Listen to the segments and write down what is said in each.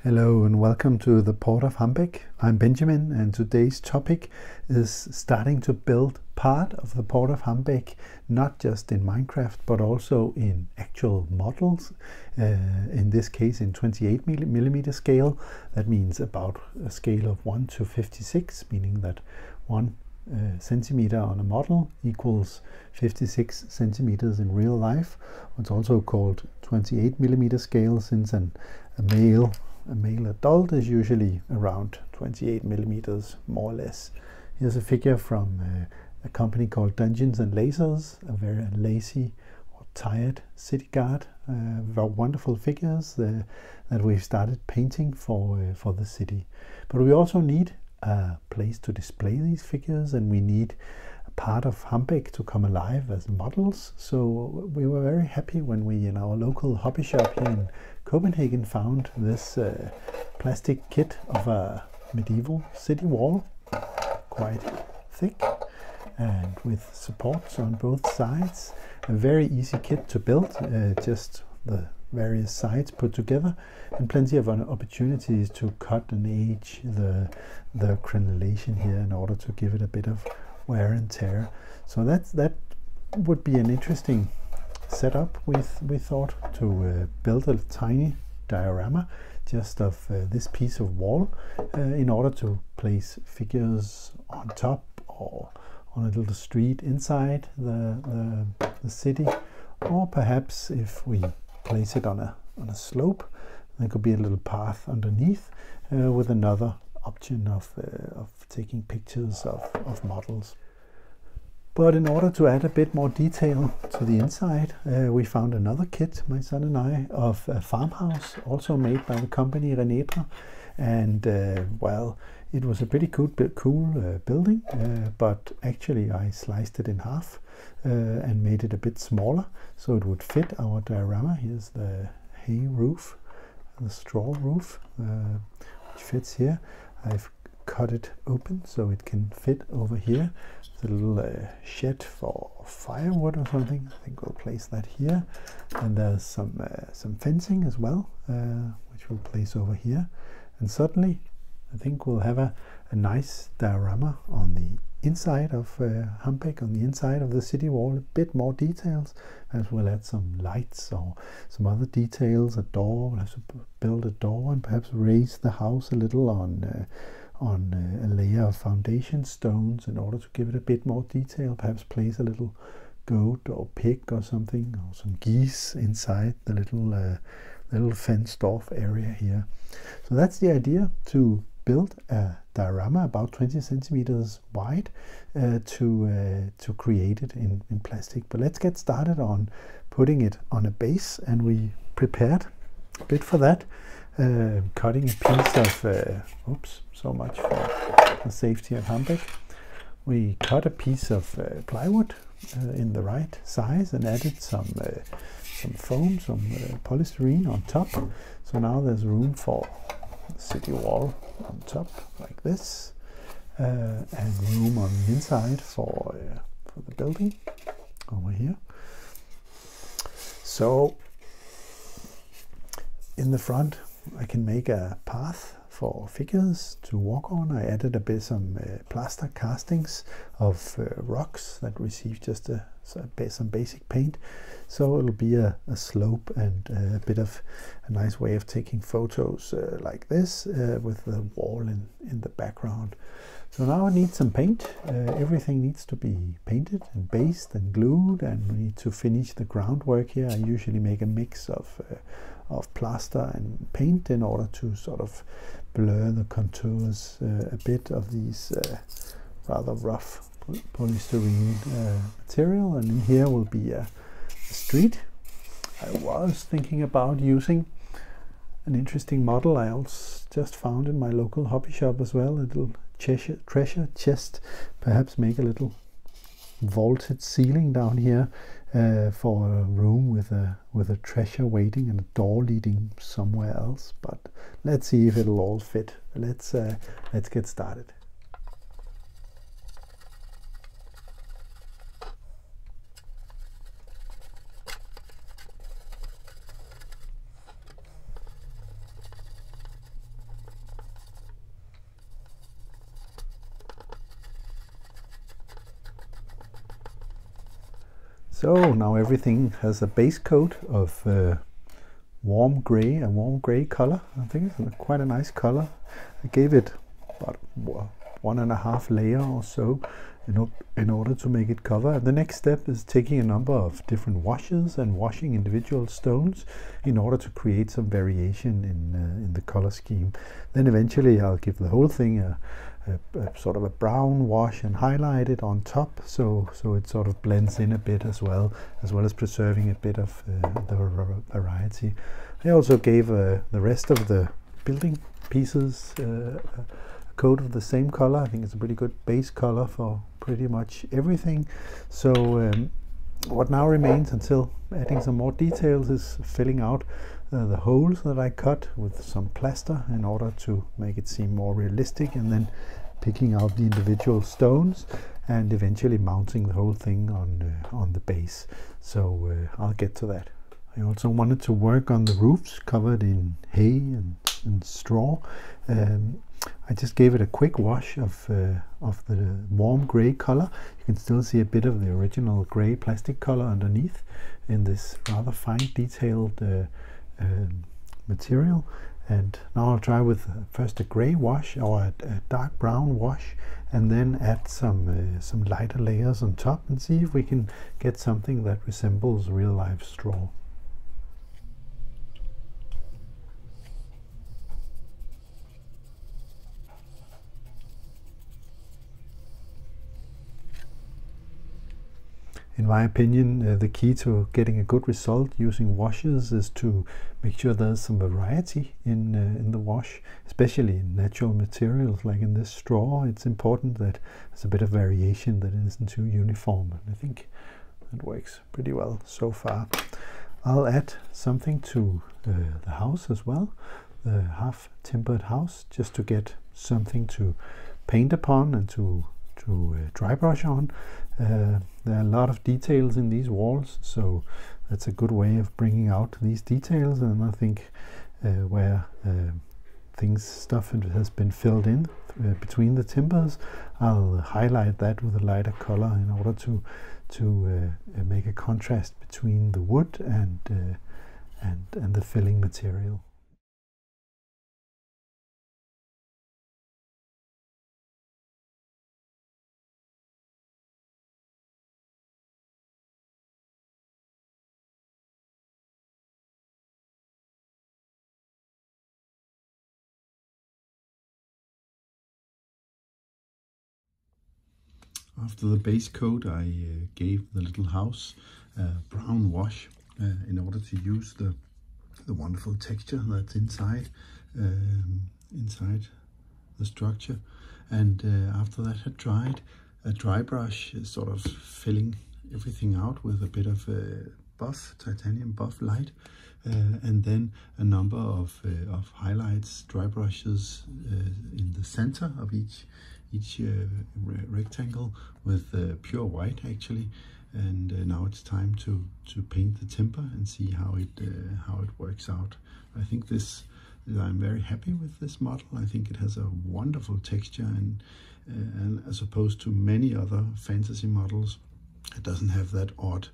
Hello and welcome to the Port of Hambeck. I'm Benjamin, and today's topic is starting to build part of the Port of Hambeck, not just in Minecraft but also in actual models, in this case in 28mm scale. That means about a scale of 1 to 56, meaning that 1 centimeter on a model equals 56 centimeters in real life. It's also called 28mm scale, since a male adult is usually around 28 millimeters, more or less. Here's a figure from a company called Dungeons and Lasers, a very lazy or tired city guard. Wonderful figures that we've started painting for the city. But we also need a place to display these figures, and we need a part of Hambeck to come alive as models. So we were very happy when we, in our local hobby shop here in Copenhagen, found this plastic kit of a medieval city wall, quite thick and with supports on both sides. A very easy kit to build, just the various sides put together, and plenty of opportunities to cut and age the crenellation here in order to give it a bit of wear and tear. So that would be an interesting setup. We thought to build a tiny diorama just of this piece of wall, in order to place figures on top or on a little street inside the city, or perhaps if we place it on a slope, there could be a little path underneath, with another option of taking pictures of models. But in order to add a bit more detail to the inside, we found another kit, my son and I, of a farmhouse, also made by the company Renedra. And well, it was a pretty cool building, but actually I sliced it in half and made it a bit smaller so it would fit our diorama. Here's the hay roof, the straw roof, which fits here. I've cut it open so it can fit over here. It's a little shed for firewood or something. I think we'll place that here. And there's some fencing as well, which we'll place over here. And suddenly I think we'll have a nice diorama on the inside of Hambeck, on the inside of the city wall. A bit more details, as we'll add some lights or some other details. A door, we'll have to build a door and perhaps raise the house a little on a layer of foundation stones in order to give it a bit more detail. Perhaps place a little goat or pig or something, or some geese inside the little fenced off area here. So that's the idea, to build a diorama about 20 centimeters wide, to create it in plastic. But let's get started on putting it on a base, and we prepared a bit for that. Cutting a piece of oops, so much for the safety of Hambeck. We cut a piece of plywood in the right size and added some foam, some polystyrene on top. So now there's room for the city wall on top like this, and room on the inside for the building over here. So in the front I can make a path for figures to walk on. I added a bit some plaster castings of rocks that received just some basic paint, so it'll be a slope and a bit of a nice way of taking photos like this, with the wall in the background. So now I need some paint. Everything needs to be painted and based and glued, and we need to finish the groundwork here. I usually make a mix of plaster and paint in order to sort of blur the contours a bit of these rather rough polystyrene material. And in here will be a street. I was thinking about using an interesting model I also just found in my local hobby shop as well, a little treasure chest. Perhaps make a little vaulted ceiling down here for a room with a treasure waiting and a door leading somewhere else. But let's see if it'll all fit. Let's get started. So now everything has a base coat of warm gray color. I think it's quite a nice color. I gave it about 1.5 layer or so in order to make it cover. And the next step is taking a number of different washes and washing individual stones in order to create some variation in the color scheme. Then eventually I'll give the whole thing a sort of a brown wash and highlight it on top, so it sort of blends in a bit as well as preserving a bit of the variety. I also gave the rest of the building pieces a coat of the same color. I think it's a pretty good base color for pretty much everything. So what now remains until adding some more details is filling out the holes that I cut with some plaster in order to make it seem more realistic, and then picking out the individual stones and eventually mounting the whole thing on the base. So I'll get to that. I also wanted to work on the roofs covered in hay and straw. I just gave it a quick wash of the warm gray color. You can still see a bit of the original gray plastic color underneath in this rather fine detailed material. And now I'll try with first a gray wash or a dark brown wash, and then add some lighter layers on top and see if we can get something that resembles real life straw. In my opinion, the key to getting a good result using washes is to make sure there's some variety in the wash, especially in natural materials like in this straw. It's important that there's a bit of variation, that it isn't too uniform, and I think that works pretty well so far. I'll add something to the house as well, the half timbered house, just to get something to paint upon and to dry brush on. There are a lot of details in these walls, so that's a good way of bringing out these details. And I think where stuff has been filled in between the timbers, I'll highlight that with a lighter color in order to make a contrast between the wood and the filling material. After the base coat, I gave the little house a brown wash in order to use the wonderful texture that's inside the structure. And after that had dried, a dry brush is sort of filling everything out with a bit of titanium buff light, and then a number of highlights, dry brushes in the center of each rectangle with pure white actually. And now it's time to paint the timber and see how it works out. I think I'm very happy with this model. I think it has a wonderful texture, and as opposed to many other fantasy models, it doesn't have that odd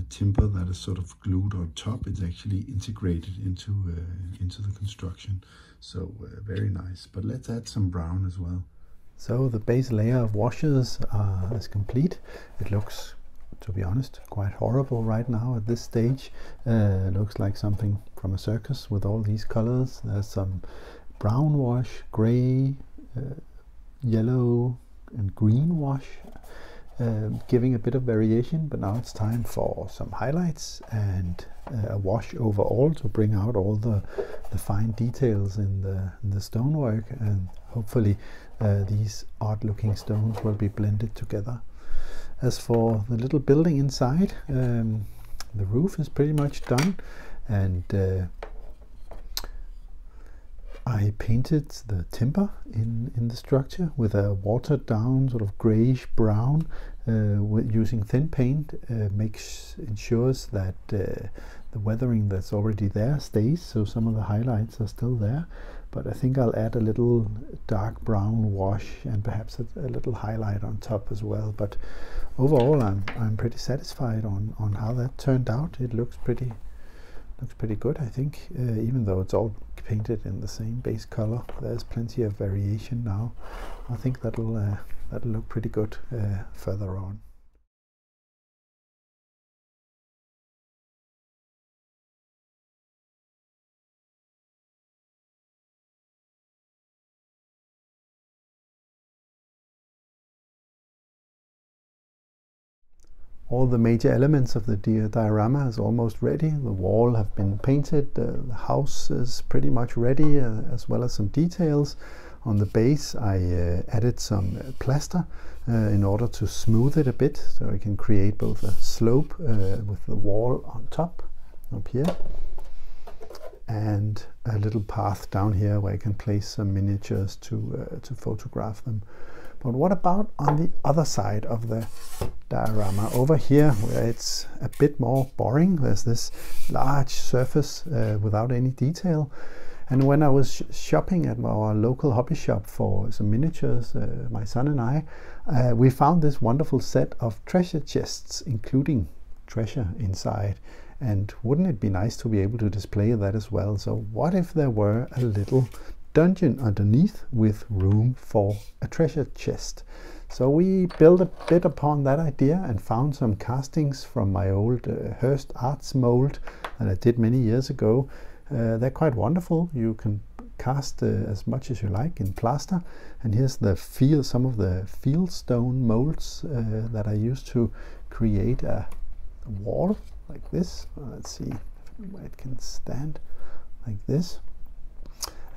timber that is sort of glued on top. It's actually integrated into the construction. So very nice. But let's add some brown as well. So the base layer of washes is complete. It looks, to be honest, quite horrible right now at this stage. It looks like something from a circus with all these colors. There's some brown wash, gray, yellow and green wash, giving a bit of variation. But now it's time for some highlights and a wash overall to bring out all the fine details in the stonework, and hopefully these odd looking stones will be blended together. As for the little building inside, the roof is pretty much done, and I I painted the timber in the structure with a watered down sort of grayish brown using thin paint. Ensures that the weathering that's already there stays, so some of the highlights are still there, but I think I'll add a little dark brown wash and perhaps a little highlight on top as well. But overall I'm pretty satisfied on how that turned out. It looks pretty good, I think, even though it's all painted in the same base color. There's plenty of variation now. I think that'll look pretty good further on. All the major elements of the diorama is almost ready. The wall have been painted, the house is pretty much ready, as well as some details. On the base I added some plaster in order to smooth it a bit, so I can create both a slope with the wall on top, up here, and a little path down here where I can place some miniatures to photograph them. But what about on the other side of the diorama, over here, where it's a bit more boring? There's this large surface without any detail. And when I was shopping at our local hobby shop for some miniatures, my son and I, we found this wonderful set of treasure chests, including treasure inside. And wouldn't it be nice to be able to display that as well? So what if there were a little dungeon underneath with room for a treasure chest? So we built a bit upon that idea and found some castings from my old Hearst Arts mold that I did many years ago. They're quite wonderful. You can cast as much as you like in plaster, and here's some of the field stone molds that I used to create a wall like this. Let's see if it can stand like this.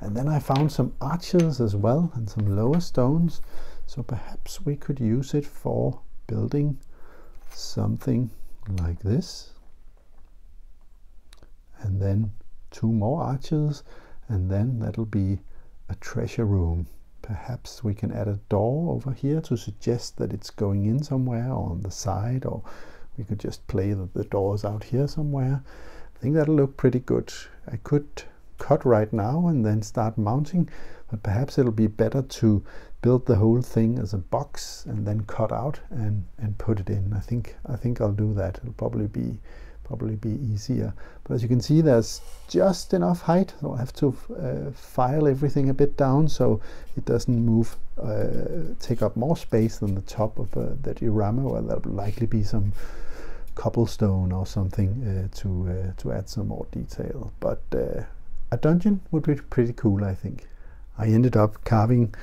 And then I found some arches as well and some lower stones, so perhaps we could use it for building something like this. And then 2 more arches, and then that'll be a treasure room. Perhaps we can add a door over here to suggest that it's going in somewhere on the side, or we could just play the doors out here somewhere. I think that'll look pretty good. I could cut right now and then start mounting, but perhaps it'll be better to build the whole thing as a box and then cut out and put it in. I think I'll do that. It'll probably be easier. But as you can see, there's just enough height, so I'll have to file everything a bit down so it doesn't move, take up more space than the top of the diorama, where there'll likely be some cobblestone or something to add some more detail. But a dungeon would be pretty cool, I think. I ended up carving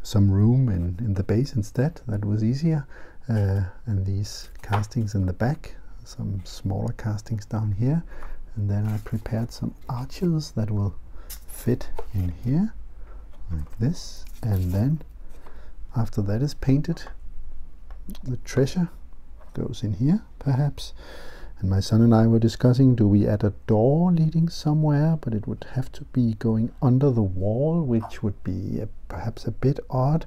some room in the base instead. That was easier. And these castings in the back, some smaller castings down here. And then I prepared some arches that will fit in here, like this. And then after that is painted, the treasure goes in here, perhaps. And my son and I were discussing, do we add a door leading somewhere? But it would have to be going under the wall, which would be perhaps a bit odd.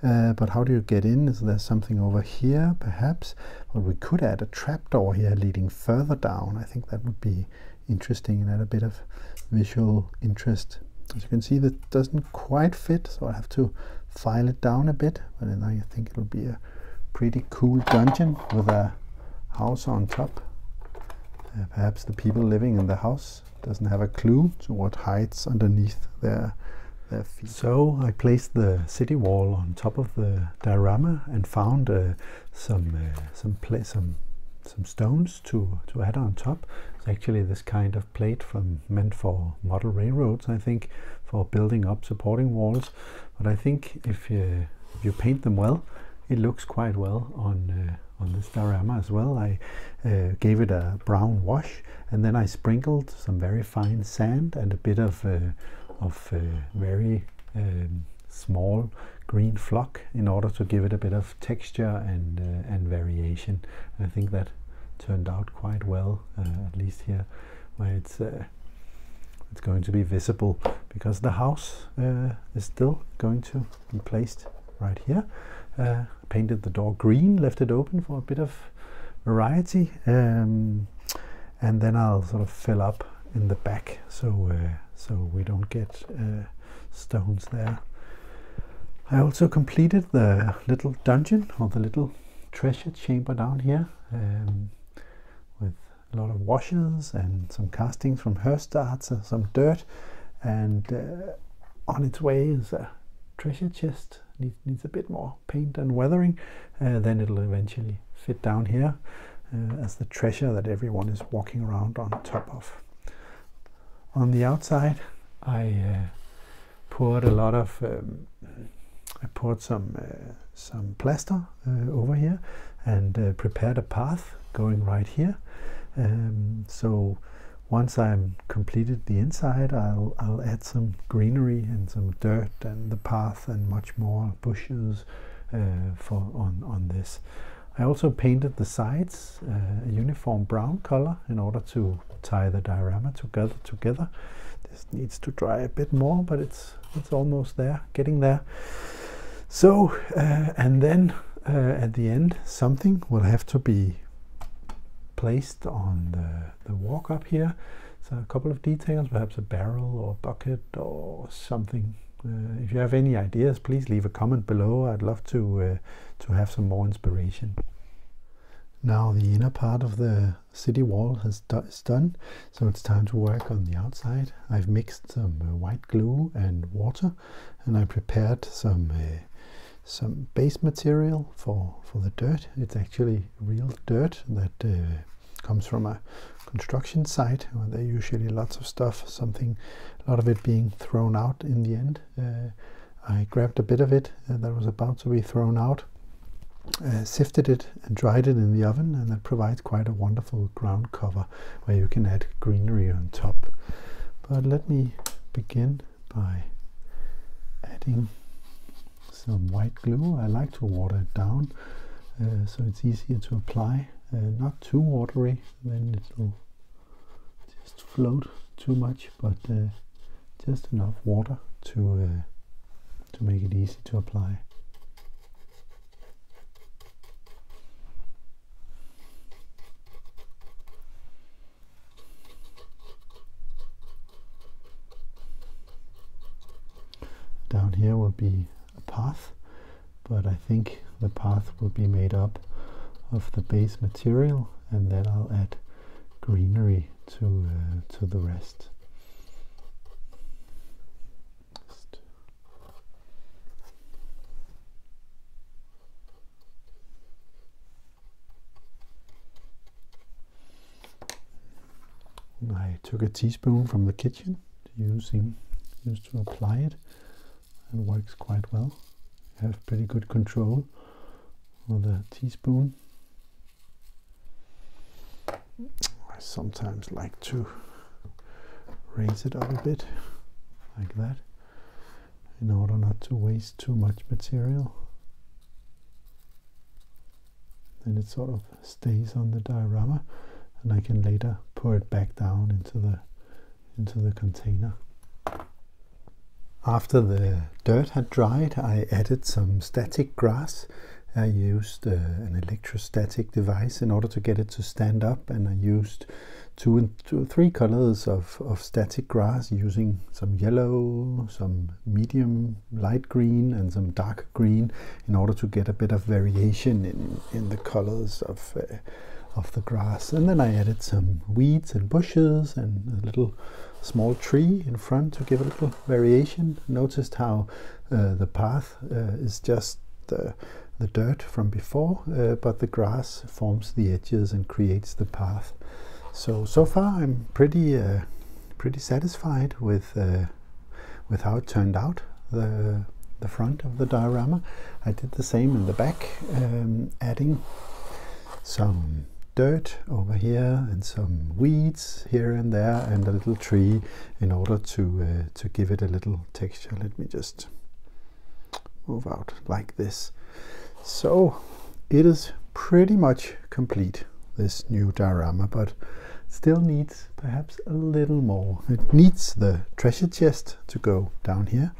But how do you get in? Is there something over here, perhaps? But we could add a trapdoor here leading further down. I think that would be interesting and add a bit of visual interest. As you can see, that doesn't quite fit, so I have to file it down a bit. But then I think it'll be a pretty cool dungeon with a house on top. Perhaps the people living in the house doesn't have a clue to what hides underneath their feet. So I placed the city wall on top of the diorama and found some stones to add on top. It's actually this kind of plate meant for model railroads, I think, for building up supporting walls. But I think if you paint them well, it looks quite well on this diorama as well. I gave it a brown wash, and then I sprinkled some very fine sand and a bit of very small green flock in order to give it a bit of texture and variation. And I think that turned out quite well, at least here, where it's it's going to be visible, because the house is still going to be placed right here. Painted the door green, left it open for a bit of variety, and then I'll sort of fill up in the back, so we don't get stones there. I also completed the little dungeon, or the little treasure chamber down here, with a lot of washers and some castings from Herstarts, some dirt, and on its way is a treasure chest. Needs a bit more paint and weathering, then it'll eventually fit down here as the treasure that everyone is walking around on top of. On the outside, I poured a lot of I poured some plaster over here, and prepared a path going right here. So once I'm completed the inside, I'll add some greenery and some dirt and the path and much more bushes on this. I also painted the sides a uniform brown color in order to tie the diorama together. This needs to dry a bit more, but it's almost there, getting there. So and then at the end, something will have to be placed on the walk up here. So a couple of details, perhaps a barrel or a bucket or something. If you have any ideas, please leave a comment below. I'd love to have some more inspiration. Now the inner part of the city wall is done, so it's time to work on the outside. I've mixed some white glue and water, and I prepared some base material for the dirt. It's actually real dirt that comes from a construction site where there are usually lots of stuff, a lot of it being thrown out in the end. I grabbed a bit of it that was about to be thrown out, sifted it and dried it in the oven, and that provides quite a wonderful ground cover where you can add greenery on top. But let me begin by adding some white glue. I like to water it down so it's easier to apply. Not too watery, then it'll just float too much, but just enough water to make it easy to apply. Down here will be a path, but I think the path will be made up of the base material, and then I'll add greenery to the rest. I took a teaspoon from the kitchen used to apply it. It works quite well. I have pretty good control with a teaspoon. I sometimes like to raise it up a bit like that in order not to waste too much material. Then it sort of stays on the diorama, and I can later pour it back down into the container. After the dirt had dried, I added some static grass. I used an electrostatic device in order to get it to stand up, and I used two or three colors of static grass, using some yellow, some medium light green, and some dark green, in order to get a bit of variation in the colors of the grass. And then I added some weeds and bushes and a little small tree in front to give a little variation. Noticed how the path is just the dirt from before, but the grass forms the edges and creates the path. So far I'm pretty satisfied with how it turned out, the front of the diorama. I did the same in the back, adding some dirt over here and some weeds here and there and a little tree in order to give it a little texture. Let me just move out like this. So it is pretty much complete, this new diorama, but still needs perhaps a little more. It needs the treasure chest to go down here,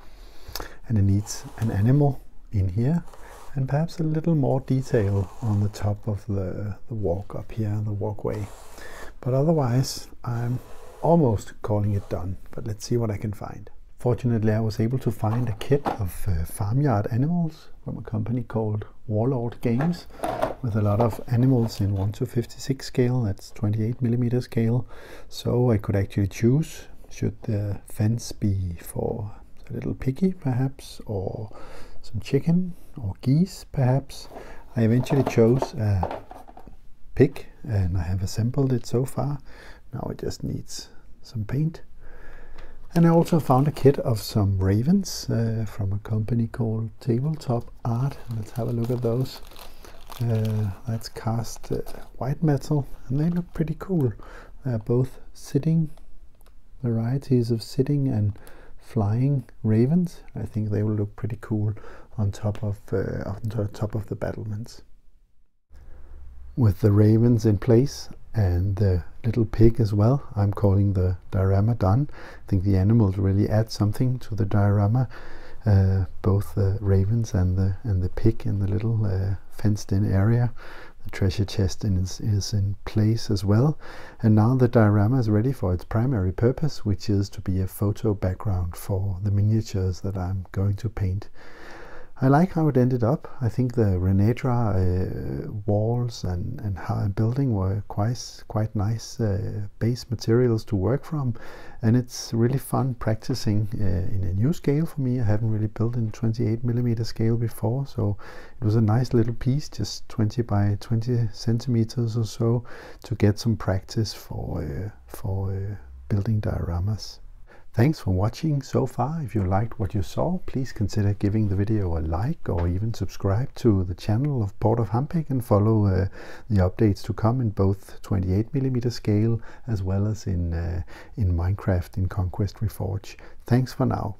and it needs an animal in here, and perhaps a little more detail on the top of the walk up here, the walkway. But otherwise, I'm almost calling it done, but let's see what I can find. Fortunately, I was able to find a kit of farmyard animals from a company called Warlord Games, with a lot of animals in 1:56 scale, that's 28mm scale. So I could actually choose, should the fence be for a little piggy perhaps, or some chicken or geese perhaps. I eventually chose a pig, and I have assembled it so far. Now it just needs some paint. And I also found a kit of some ravens from a company called Tabletop Art. Let's have a look at those. That's cast white metal, and they look pretty cool. They're both sitting, varieties of sitting and flying ravens. I think they will look pretty cool on top of the battlements. With the ravens in place and the little pig as well, I'm calling the diorama done. I think the animals really add something to the diorama, both the ravens and the pig in the little fenced-in area. The treasure chest is in place as well, and now the diorama is ready for its primary purpose, which is to be a photo background for the miniatures that I'm going to paint. I like how it ended up. I think the Renedra walls and building were quite nice base materials to work from, and it's really fun practicing in a new scale for me. I haven't really built in 28mm scale before, so it was a nice little piece, just 20 by 20 centimeters or so, to get some practice for building dioramas. Thanks for watching so far. If you liked what you saw, please consider giving the video a like, or even subscribe to the channel of Port of Hambeck, and follow the updates to come in both 28mm scale as well as in Minecraft in Conquest Reforged. Thanks for now.